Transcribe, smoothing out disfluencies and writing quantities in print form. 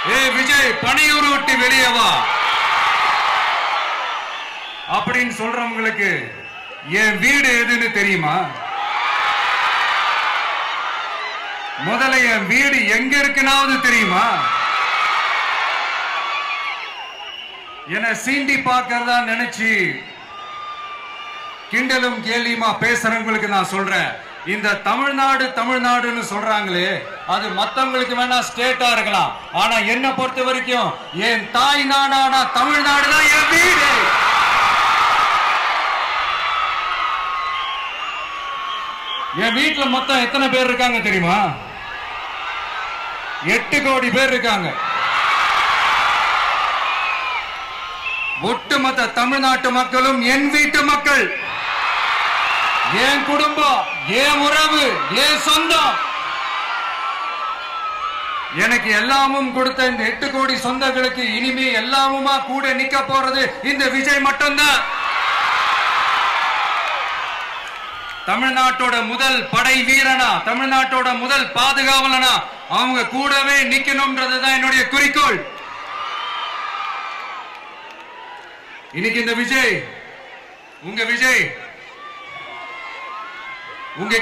ஏ விஜய் பணியூர் விட்டு வெளியே வா அப்படின்னு சொல்றவங்களுக்கு என் வீடு எதுன்னு தெரியுமா? முதல்ல என் வீடு எங்க இருக்குனாவது தெரியுமா? என்ன சீண்டி பார்க்கறதா நினைச்சு கிண்டலும் கேலியுமா பேசுறவங்களுக்கு நான் சொல்றேன், இந்த தமிழ்நாடு தமிழ்நாடுன்னு சொல்றாங்களே, அது மத்தவங்களுக்கு வேணா ஸ்டேட்டா இருக்கலாம், ஆனா என்ன பொறுத்த வரைக்கும் என் தாய் நாடான தமிழ்நாடு தான் என் வீடு. என் வீட்டுல மொத்தம் எத்தனை பேர் இருக்காங்க தெரியுமா? 8 கோடி பேர் இருக்காங்க. ஒட்டுமொத்த தமிழ்நாட்டு மக்களும் என் வீட்டு மக்கள், என் குடும்பம், என் உறவு, என் சொந்தம். எனக்கு எல்லாமும் கொடுத்த இந்த 8 கோடி சொந்தங்களுக்கு இனிமே எல்லாமுமா கூட நிக்க போறது இந்த விஜய் மட்டும்தான். தமிழ்நாட்டோட முதல் படை வீரனா, தமிழ்நாட்டோட முதல் பாதுகாவலனா அவங்க கூடவே நிக்கணும்ன்றதுதான் என்னுடைய குறிக்கோள். இன்னைக்கு இந்த விஜய், உங்க விஜய், உங்க